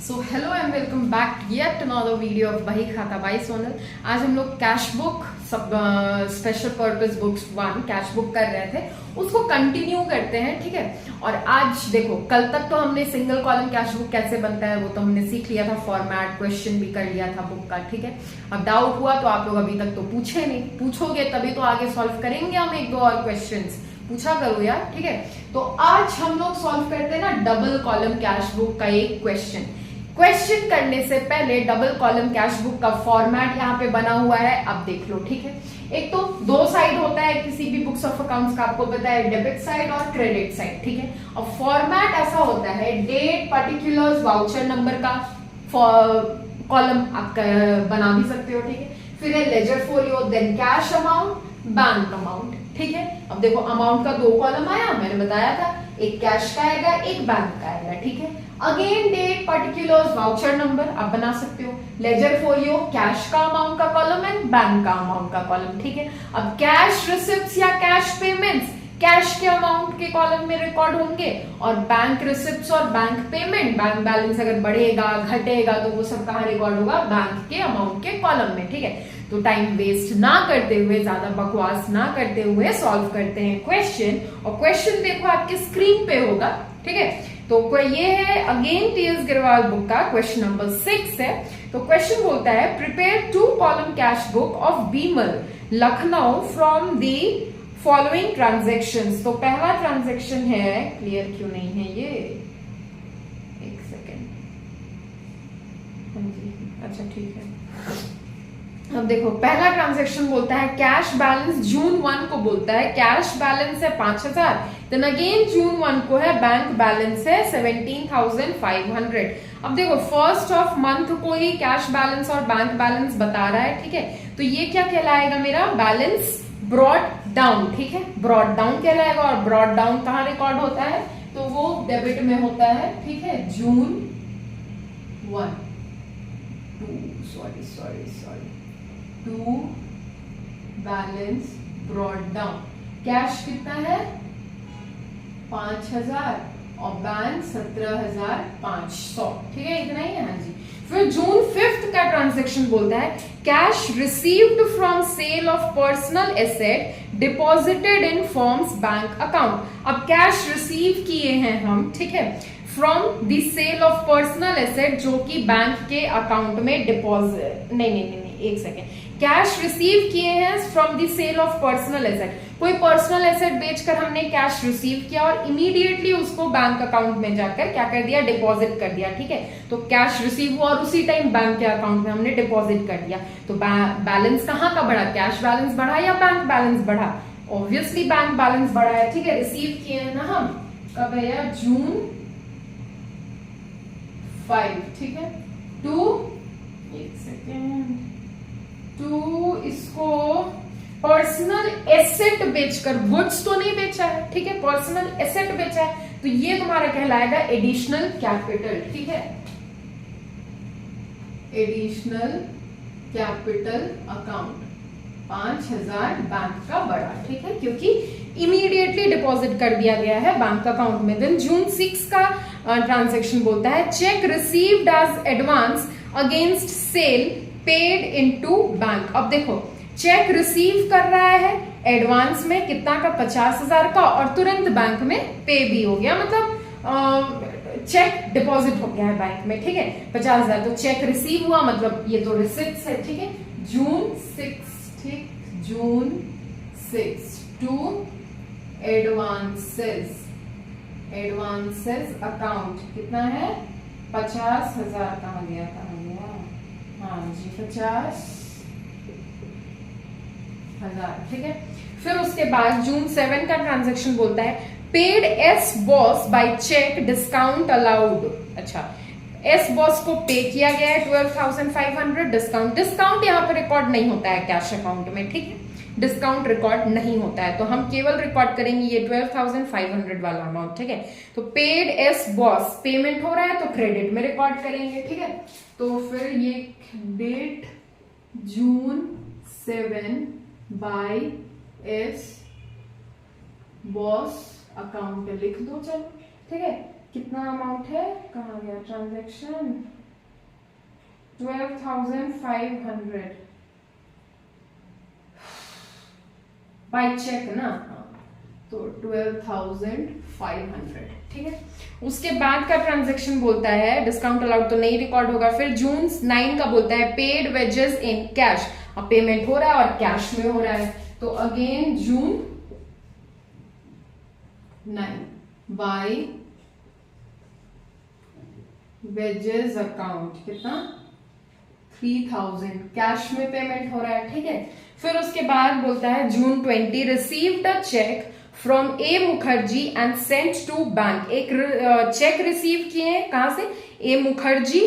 So hello and welcome back yet another video of बही खाता by Sonal. आज हम लोग कैश बुक सब special purpose books 1 cash book कर रहे थे, उसको कंटिन्यू करते हैं। ठीक है, और आज देखो, कल तक तो हमने सिंगल कॉलम कैश बुक कैसे बनता है वो तो हमने सीख लिया था, फॉर्मेट क्वेश्चन भी कर लिया था बुक का। ठीक है, अब डाउट हुआ तो आप लोग अभी तक तो पूछे नहीं, पूछोगे तभी तो आगे सॉल्व करेंगे हम एक दो और क्वेश्चंस, पूछा करो यार। ठीक है, तो आज हम लोग सॉल्व करते हैं ना डबल कॉलम कैश बुक का एक क्वेश्चन। क्वेश्चन करने से पहले डबल कॉलम कैश बुक का फॉर्मेट यहाँ पे बना हुआ है, अब देख लो। ठीक है, एक तो दो साइड होता है किसी भी बुक्स ऑफ अकाउंट्स का, आपको पता है, डेबिट साइड और क्रेडिट साइड। ठीक है, अब फॉर्मेट ऐसा होता है, डेट, पर्टिकुलर्स, वाउचर नंबर का कॉलम आप बना भी सकते हो। ठीक है, फिर है ledger folio, then cash amount, bank amount. ठीक है, अब देखो अमाउंट का दो कॉलम आया, मैंने बताया था, एक कैश का आएगा एक बैंक का आएगा। ठीक है, again date, particulars, voucher number आप बना सकते हो। लेजर फोलियो कैश का अमाउंट का कॉलम एंड बैंक का अमाउंट का कॉलम। ठीक है, अब कैश रिसिप्ट्स या कैश पेमेंट्स कैश के अमाउंट के कॉलम में रिकॉर्ड होंगे, और बैंक रिसिप्ट्स और बैंक पेमेंट, बैंक बैलेंस अगर बढ़ेगा घटेगा तो वो सब कहाँ रिकॉर्ड होगा, बैंक के अमाउंट के कॉलम में। ठीक है, तो टाइम वेस्ट ना करते हुए, ज्यादा बकवास ना करते हुए सॉल्व करते हैं क्वेश्चन। और क्वेश्चन देखो आपके स्क्रीन पे होगा। ठीक है, तो ये है अगेन टीएस गिरवाल बुक का क्वेश्चन नंबर 6 है। तो क्वेश्चन बोलता है, prepare 2 column cash book of Bimal Lucknow from the following transactions. तो पहला ट्रांजेक्शन है, क्लियर क्यों नहीं है ये, एक सेकेंड, हाँ जी, अच्छा ठीक है। अब देखो पहला ट्रांजैक्शन बोलता है कैश बैलेंस जून 1 को बोलता है कैश बैलेंस है 5000, देन अगेन जून 1 को है बैंक बैलेंस है 17,500। अब देखो फर्स्ट ऑफ मंथ को ही कैश बैलेंस और बैंक बैलेंस बता रहा है। ठीक है, तो ये क्या कहलाएगा, मेरा बैलेंस ब्रॉड डाउन। ठीक है, ब्रॉड डाउन कहलाएगा, और ब्रॉड डाउन कहाँ रिकॉर्ड होता है, तो वो डेबिट में होता है। ठीक है, June 1 to balance brought down, cash कितना है 5000 और बैंक 17,500। ठीक है, इतना ही है। हाँ जी, फिर जून 5 का ट्रांजैक्शन बोलता है cash received from sale of personal asset deposited in firm's bank account. अब कैश रिसीव किए हैं हम, ठीक है, from the sale of personal asset, जो कि बैंक के अकाउंट में डिपॉजिट, नहीं, एक सेकेंड, कैश रिसीव किए हैं from the sale of personal asset, कोई पर्सनल एसेट बेचकर हमने कैश रिसीव किया और इमीडिएटली उसको बैंक अकाउंट में जाकर क्या कर दिया, डिपॉजिट कर दिया। ठीक है, तो कैश रिसीव हुआ और उसी टाइम बैंक के अकाउंट में हमने डिपॉजिट कर दिया। तो बैलेंस कहाँ का बढ़ा, कैश बैलेंस बढ़ा या बैंक बैलेंस बढ़ा, ऑब्वियसली बैंक बैलेंस बढ़ा है। ठीक है, रिसीव किए हैं ना हम, कब है यार, जून 5। ठीक है, एक सेकेंड, इसको पर्सनल एसेट बेचकर, गुड्स तो नहीं बेचा है, ठीक है, पर्सनल एसेट बेचा है, तो ये तुम्हारा कहलाएगा एडिशनल कैपिटल। ठीक है, एडिशनल कैपिटल अकाउंट 5000 बैंक का बढ़ा। ठीक है, क्योंकि इमीडिएटली डिपॉजिट कर दिया गया है बैंक अकाउंट में। देन जून 6 का ट्रांजैक्शन बोलता है cheque received as advance against sale paid into bank. अब देखो चेक रिसीव कर रहा है एडवांस में कितना का, 50,000 का, और तुरंत बैंक में पे भी हो गया, मतलब चेक डिपॉजिट हो गया है बैंक में। ठीक है, 50,000, तो चेक रिसीव हुआ, मतलब ये तो रिसिप्ट्स है। ठीक है, जून 6, ठीक, जून 6 टू एडवांसेस अकाउंट कितना है, 50,000, कहाँ गया, हाँ जी, 50,000। ठीक है, फिर उसके बाद जून 7 का ट्रांजैक्शन बोलता है paid S Bose by cheque discount allowed. अच्छा, एस बॉस को पे किया गया है 12,500, डिस्काउंट यहाँ पर रिकॉर्ड नहीं होता है कैश अकाउंट में। ठीक है, डिस्काउंट रिकॉर्ड नहीं होता है, तो हम केवल रिकॉर्ड करेंगे ये 12,500 वाला अमाउंट। ठीक है, तो पेड एस बॉस, पेमेंट हो रहा है तो क्रेडिट में रिकॉर्ड करेंगे। ठीक है, तो फिर ये date June 7 by S Bose account पे लिख दो, चलो। ठीक है, कितना अमाउंट है, कहाँ गया ट्रांजैक्शन, 12,500 बाय चेक ना, तो 12,500, ठीक है। उसके बाद का ट्रांजैक्शन बोलता है डिस्काउंट अलाउड तो नहीं रिकॉर्ड होगा। फिर जून 9 का बोलता है पेड वेजेस इन कैश, अब पेमेंट हो रहा है और कैश में हो रहा है, तो अगेन जून 9 बाय वेजेस अकाउंट कितना 3,000 कैश में पेमेंट हो रहा है, ठीक है। फिर उसके बाद बोलता है June 20 received a cheque from A Mukherjee and sent to bank, एक चेक रिसीव किए, कहां से, ए मुखर्जी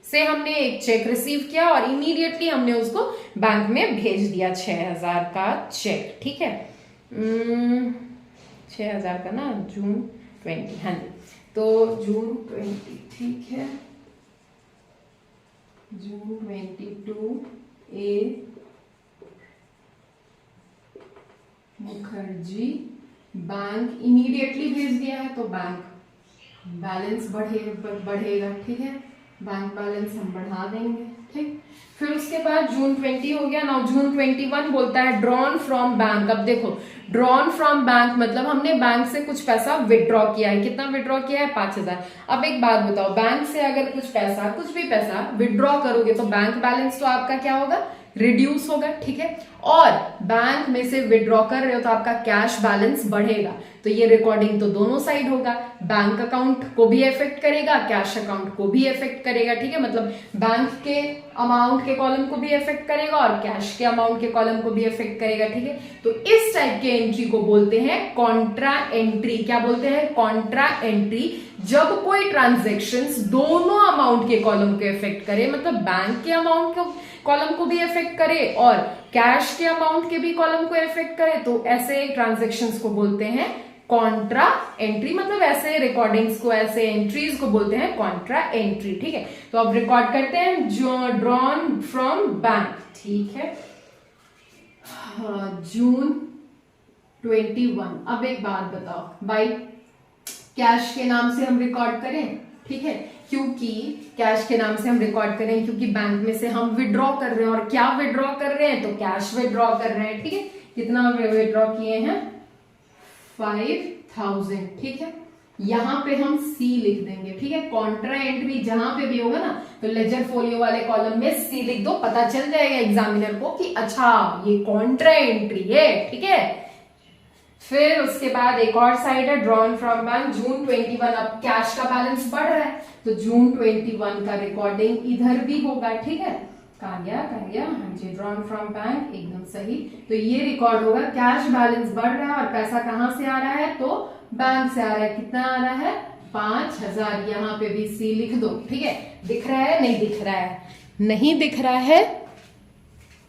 से हमने एक चेक रिसीव किया और इमीडिएटली हमने उसको बैंक में भेज दिया 6,000 का चेक, ठीक है। 6,000 का ना, जून 20, हाँ जी, तो जून 20, ठीक है, जून 22 ए मुखर्जी बैंक इमीडिएटली भेज दिया है, तो बैंक बैलेंस बढ़ेगा, ठीक है, बैंक बैलेंस हम बढ़ा देंगे, ठीक। फिर उसके बाद जून 20 हो गया। नाउ जून 21 बोलता है ड्रॉन फ्रॉम बैंक। अब देखो ड्रॉन फ्रॉम बैंक मतलब हमने बैंक से कुछ पैसा विड्रॉ किया है, कितना विड्रॉ किया है 5,000। अब एक बात बताओ, बैंक से अगर कुछ पैसा, कुछ भी पैसा विड्रॉ करोगे तो बैंक बैलेंस तो आपका क्या होगा, रिड्यूस होगा, ठीक है। और बैंक में से विड्रॉ कर रहे हो तो आपका कैश बैलेंस बढ़ेगा, तो ये रिकॉर्डिंग तो दोनों साइड होगा, बैंक अकाउंट को भी इफेक्ट करेगा, कैश अकाउंट को भी इफेक्ट करेगा, ठीक है। मतलब बैंक के अमाउंट के कॉलम को भी इफेक्ट करेगा और कैश के अमाउंट के कॉलम को भी इफेक्ट करेगा, ठीक है। तो इस टाइप के एंट्री को बोलते हैं कॉन्ट्रा एंट्री। क्या बोलते हैं, कॉन्ट्रा एंट्री। जब कोई ट्रांजेक्शन्स दोनों अमाउंट के कॉलम को इफेक्ट करे, मतलब बैंक के अमाउंट को कॉलम को भी इफेक्ट करे और कैश के अमाउंट के भी कॉलम को इफेक्ट करे, तो ऐसे ट्रांजेक्शन्स को बोलते हैं कॉन्ट्रा एंट्री। मतलब ऐसे रिकॉर्डिंग्स को, ऐसे एंट्रीज को बोलते हैं कॉन्ट्रा एंट्री, ठीक है। तो अब रिकॉर्ड करते हैं जो ड्रॉन फ्रॉम बैंक, ठीक है, जून 21। अब एक बात बताओ भाई, कैश के नाम से हम रिकॉर्ड करें, ठीक है, क्योंकि कैश के नाम से हम रिकॉर्ड करें क्योंकि बैंक में से हम विड्रॉ कर रहे हैं, और क्या विड्रॉ कर रहे हैं, तो कैश विड्रॉ कर रहे हैं, ठीक है। कितना विड्रॉ किए हैं, 5,000, ठीक है। यहां पे हम सी लिख देंगे, ठीक है। कॉन्ट्रा एंट्री जहां पे भी होगा ना, तो लेजर फोलियो वाले कॉलम में सी लिख दो, पता चल जाएगा एग्जामिनर को कि अच्छा ये कॉन्ट्रा एंट्री है, ठीक है। फिर उसके बाद एक और साइड है ड्रॉन फ्रॉम बैंक, जून 21। अब कैश का बैलेंस बढ़ रहा है तो जून 21 का रिकॉर्डिंग इधर भी होगा, ठीक है। कहा गया, हाँ जी, ड्रॉन फ्रॉम बैंक, एकदम सही। तो ये रिकॉर्ड होगा, कैश बैलेंस बढ़ रहा है और पैसा कहां से आ रहा है, तो बैंक से आ रहा है। कितना आ रहा है, 5,000। यहाँ पे भी सी लिख दो, ठीक है। दिख रहा है, नहीं दिख रहा है, नहीं दिख रहा है।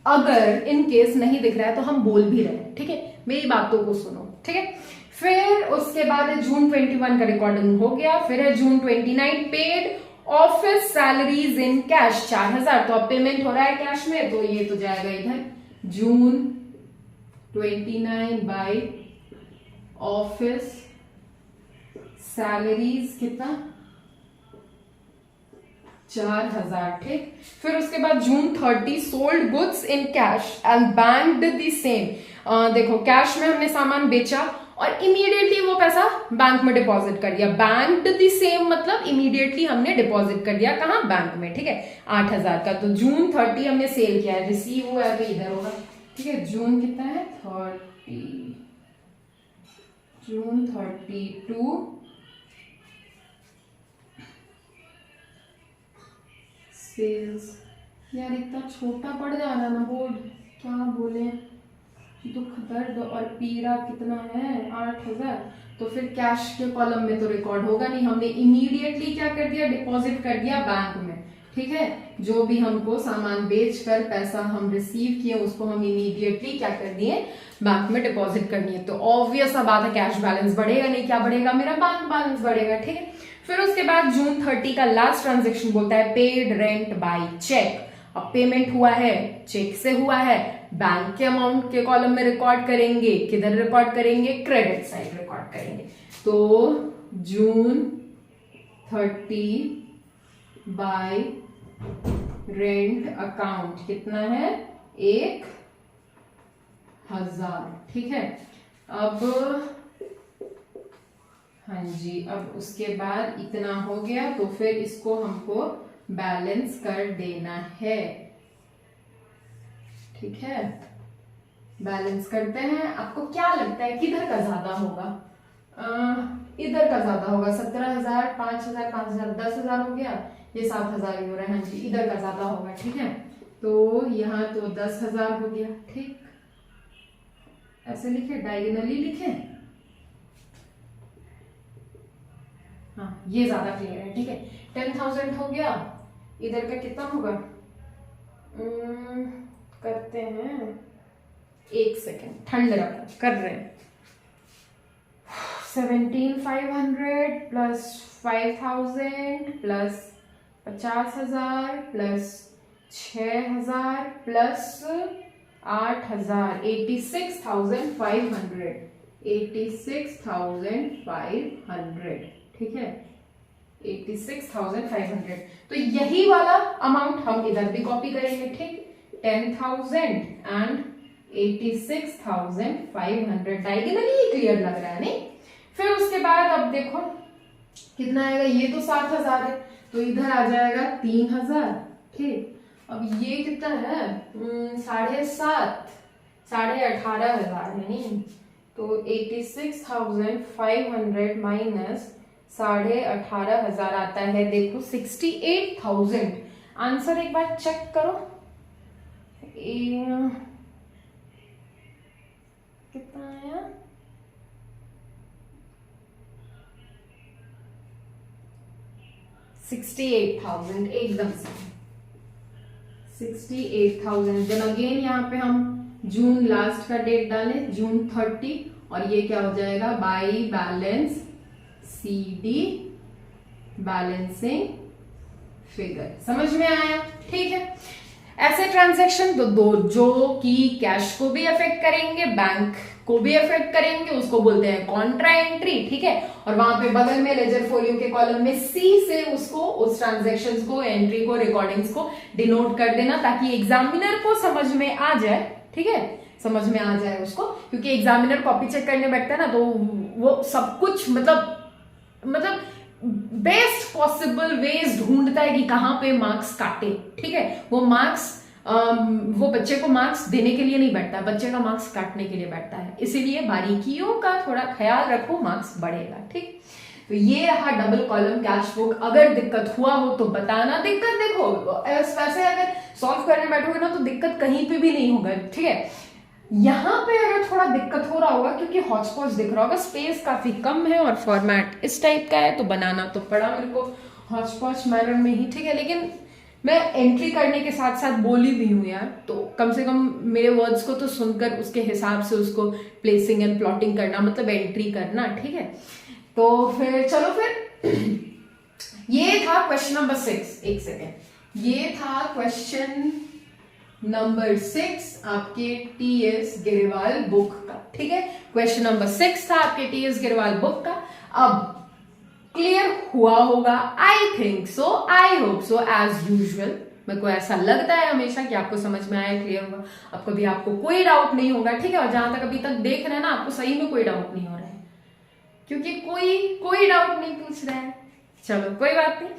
अगर इन केस नहीं दिख रहा है तो हम बोल भी रहे हैं, ठीक है, मेरी बातों को सुनो, ठीक है। फिर उसके बाद है जून 21 का रिकॉर्डिंग हो गया। फिर है जून 29 paid office salaries in cash 4,000, तो अब पेमेंट हो रहा है कैश में, तो ये तो जाएगा इधर जून 29 बाय ऑफिस सैलरीज, कितना 4,000, ठीक। फिर उसके बाद जून 30 sold goods in cash and banked the same. देखो कैश में हमने सामान बेचा और इमीडिएटली वो पैसा बैंक में डिपॉजिट कर दिया। बैंक्ड द सेम मतलब इमीडिएटली हमने डिपॉजिट कर दिया, कहां, बैंक में, ठीक है, 8,000 का। तो जून 30 हमने सेल किया है, रिसीव हुआ है तो इधर होगा, ठीक है। जून कितना है, 30, जून 32 सेल्स। यार इतना छोटा पड़ जा रहा ना बोर्ड, क्या बोले, दुख दर्द और पीड़ा कितना है, 8,000। तो फिर कैश के कॉलम में तो रिकॉर्ड होगा नहीं, हमने इमीडिएटली क्या कर दिया, डिपॉजिट कर दिया बैंक में, ठीक है। जो भी हमको सामान बेचकर पैसा हम रिसीव किए उसको हम इमीडिएटली क्या कर दिए, बैंक में डिपॉजिट करनी है। तो ऑब्वियस सा बात है कैश बैलेंस बढ़ेगा नहीं, क्या बढ़ेगा, मेरा बैंक बैलेंस बढ़ेगा, ठीक है। फिर उसके बाद जून 30 का लास्ट ट्रांजेक्शन बोलता है पेड रेंट बाय चेक। अब पेमेंट हुआ है, चेक से हुआ है, बैंक के अमाउंट के कॉलम में रिकॉर्ड करेंगे, किधर रिकॉर्ड करेंगे, क्रेडिट साइड रिकॉर्ड करेंगे। तो जून 30 बाय रेंट अकाउंट कितना है 1000। ठीक है, अब हाँ जी, अब उसके बाद इतना हो गया तो फिर इसको हमको बैलेंस कर देना है। ठीक है, बैलेंस करते हैं। आपको क्या लगता है किधर का ज्यादा होगा? इधर का ज्यादा होगा। 17,000, 5,000, 5,000, 10,000 हो गया, ये 7,000 ही हो रहा है। हाँ जी, इधर का ज्यादा होगा। ठीक है, तो यहाँ तो 10,000 हो गया। ठीक, ऐसे लिखे, डायगोनली लिखे। हाँ, ये ज्यादा क्लियर है। ठीक है, 10,000 हो गया। इधर का कितना होगा? करते हैं, एक सेकेंड, ठंड रखो, कर रहे हैं। 17,500 प्लस 5,000 प्लस 50,000 प्लस 6,000 प्लस 8,000, 86,500, 86,500। ठीक है, 86,500। तो यही वाला अमाउंट हम इधर भी कॉपी करेंगे। ठीक, 10,000 एंड 86,500 डायगोनली ही क्लियर लग रहा है नहीं? फिर उसके बाद अब देखो कितना आएगा, ये तो 7,000 है तो इधर आ जाएगा 3,000। ठीक, अब ये कितना है 7.5, 18,500 है नहीं? तो 86,500 माइनस 18,500 आता है, देखो 68,000। आंसर एक बार चेक करो, कितना आया? 68,000 एकदम से 68,000। देन अगेन यहाँ पे हम जून लास्ट का डेट डालें, जून 30, और ये क्या हो जाएगा by balance CD balancing figure. समझ में आया? ठीक है, ऐसे ट्रांजैक्शन तो दो जो कि कैश को भी अफेक्ट करेंगे, बैंक को भी अफेक्ट करेंगे, उसको बोलते हैं कॉन्ट्रा एंट्री। ठीक है, और वहां पे बगल में लेजर फोलियो के कॉलम में C से उसको, उस ट्रांजैक्शंस को, एंट्री को, रिकॉर्डिंग्स को डिनोट कर देना ताकि एग्जामिनर को समझ में आ जाए। ठीक है, समझ में आ जाए उसको, क्योंकि एग्जामिनर कॉपी चेक करने बैठता है ना, तो वो सब कुछ मतलब बेस्ट पॉसिबल वेज ढूंढता है कि कहां पे मार्क्स काटे। ठीक है, वो मार्क्स वो बच्चे को मार्क्स देने के लिए नहीं बैठता, बच्चे का मार्क्स काटने के लिए बैठता है। इसीलिए बारीकियों का थोड़ा ख्याल रखो, मार्क्स बढ़ेगा। ठीक, तो ये रहा डबल कॉलम कैश बुक। अगर दिक्कत हुआ हो तो बताना। दिक्कत देखो वैसे अगर सॉल्व करने बैठोगे ना तो दिक्कत कहीं पे भी नहीं होगा। ठीक है, यहाँ पे अगर थोड़ा दिक्कत हो रहा होगा क्योंकि हॉटस्पॉट दिख रहा होगा, स्पेस काफी कम है और फॉर्मेट इस टाइप का है, तो बनाना तो पड़ा मेरे को हॉटस्पॉट मैनर में ही। ठीक है, लेकिन मैं एंट्री करने के साथ साथ बोली भी हूँ यार, तो कम से कम मेरे वर्ड्स को तो सुनकर उसके हिसाब से उसको प्लेसिंग एंड प्लॉटिंग करना, मतलब एंट्री करना। ठीक है, तो फिर चलो फिर ये था क्वेश्चन नंबर 6। एक सेकेंड, ये था क्वेश्चन नंबर 6 आपके TS गिरेवाल बुक का। ठीक है, क्वेश्चन नंबर 6 था आपके TS गिरेवाल बुक का। अब क्लियर हुआ होगा, I think so, I hope so, as usual. मेरे को ऐसा लगता है हमेशा कि आपको समझ में आया, क्लियर होगा। अब कभी आपको कोई डाउट नहीं होगा। ठीक है, और जहां तक अभी तक देख रहे हैं ना, आपको सही में कोई डाउट नहीं हो रहा है, क्योंकि कोई डाउट नहीं पूछ रहा है। चलो कोई बात नहीं,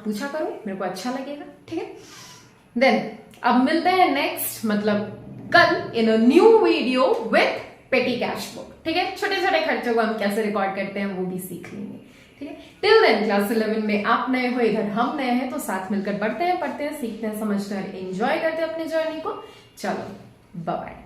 पूछा करो, मेरे को अच्छा लगेगा। ठीक है, देन अब मिलते हैं नेक्स्ट, मतलब कल, in a new video with petty cash book. ठीक है, छोटे छोटे खर्चों को हम कैसे रिकॉर्ड करते हैं वो भी सीख लेंगे। ठीक है, टिल देन क्लास 11 में आप नए हो, इधर हम नए हैं, तो साथ मिलकर बढ़ते हैं, पढ़ते हैं, सीखते हैं, समझते हैं, एंजॉय करते हैं अपनी जर्नी को। चलो बाय बाय।